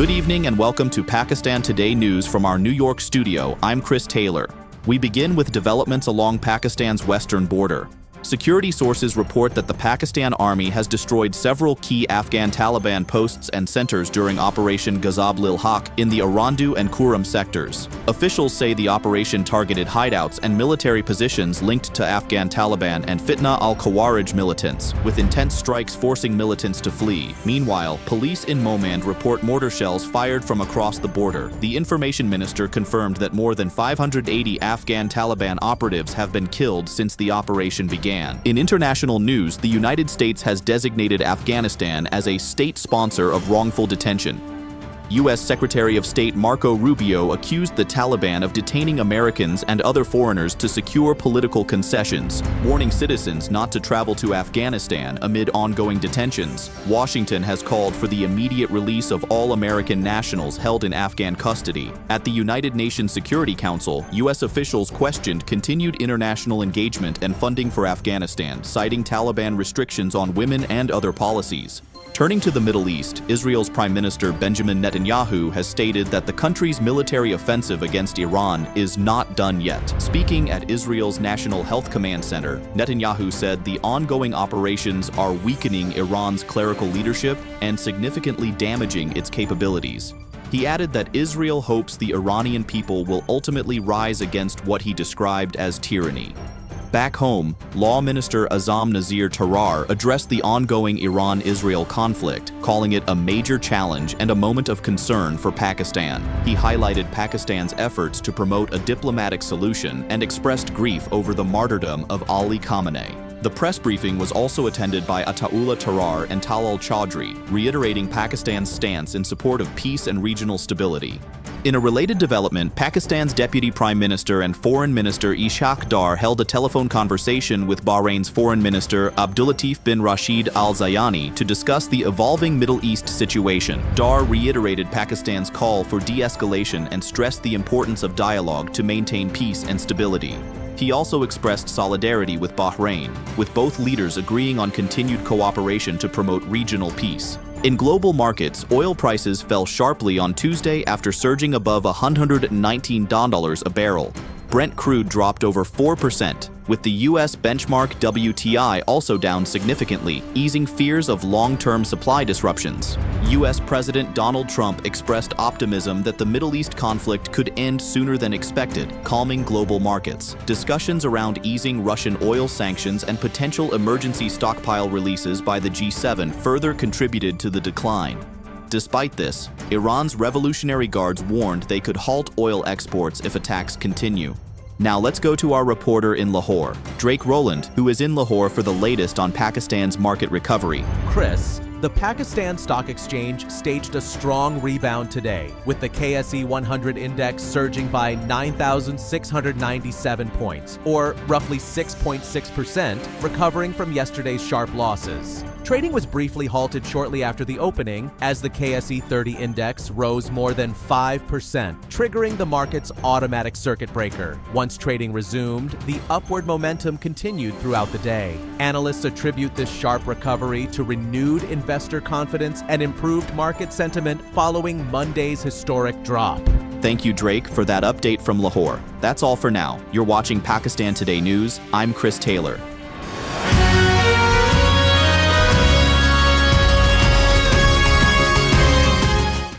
Good evening and welcome to Pakistan Today News from our New York studio. I'm Chris Taylor. We begin with developments along Pakistan's western border. Security sources report that the Pakistan Army has destroyed several key Afghan Taliban posts and centers during Operation Ghazab-ul-Haq in the Arandu and Kuram sectors. Officials say the operation targeted hideouts and military positions linked to Afghan Taliban and Fitna al-Khawarij militants, with intense strikes forcing militants to flee. Meanwhile, police in Momand report mortar shells fired from across the border. The information minister confirmed that more than 580 Afghan Taliban operatives have been killed since the operation began. In international news, the United States has designated Afghanistan as a state sponsor of wrongful detention. U.S. Secretary of State Marco Rubio accused the Taliban of detaining Americans and other foreigners to secure political concessions, warning citizens not to travel to Afghanistan amid ongoing detentions. Washington has called for the immediate release of all American nationals held in Afghan custody. At the United Nations Security Council, U.S. officials questioned continued international engagement and funding for Afghanistan, citing Taliban restrictions on women and other policies. Turning to the Middle East, Israel's Prime Minister Benjamin Netanyahu has stated that the country's military offensive against Iran is not done yet. Speaking at Israel's National Health Command Center, Netanyahu said the ongoing operations are weakening Iran's clerical leadership and significantly damaging its capabilities. He added that Israel hopes the Iranian people will ultimately rise against what he described as tyranny. Back home, Law Minister Azam Nazir Tarar addressed the ongoing Iran-Israel conflict, calling it a major challenge and a moment of concern for Pakistan. He highlighted Pakistan's efforts to promote a diplomatic solution and expressed grief over the martyrdom of Ali Khamenei. The press briefing was also attended by Ataullah Tarar and Talal Chaudhry, reiterating Pakistan's stance in support of peace and regional stability. In a related development, Pakistan's Deputy Prime Minister and Foreign Minister Ishaq Dar held a telephone conversation with Bahrain's Foreign Minister Abdulatif bin Rashid Al Zayani to discuss the evolving Middle East situation. Dar reiterated Pakistan's call for de-escalation and stressed the importance of dialogue to maintain peace and stability. He also expressed solidarity with Bahrain, with both leaders agreeing on continued cooperation to promote regional peace. In global markets, oil prices fell sharply on Tuesday after surging above $119 a barrel. Brent crude dropped over 4%, with the U.S. benchmark WTI also down significantly, easing fears of long-term supply disruptions. U.S. President Donald Trump expressed optimism that the Middle East conflict could end sooner than expected, calming global markets. Discussions around easing Russian oil sanctions and potential emergency stockpile releases by the G7 further contributed to the decline. Despite this, Iran's Revolutionary Guards warned they could halt oil exports if attacks continue. Now let's go to our reporter in Lahore, Drake Rowland, who is in Lahore for the latest on Pakistan's market recovery. Chris, the Pakistan Stock Exchange staged a strong rebound today, with the KSE 100 index surging by 9,697 points, or roughly 6.6%, recovering from yesterday's sharp losses. Trading was briefly halted shortly after the opening as the KSE 30 index rose more than 5%, triggering the market's automatic circuit breaker. Once trading resumed, the upward momentum continued throughout the day. Analysts attribute this sharp recovery to renewed investor confidence and improved market sentiment following Monday's historic drop. Thank you, Drake, for that update from Lahore. That's all for now. You're watching Pakistan Today News. I'm Chris Taylor.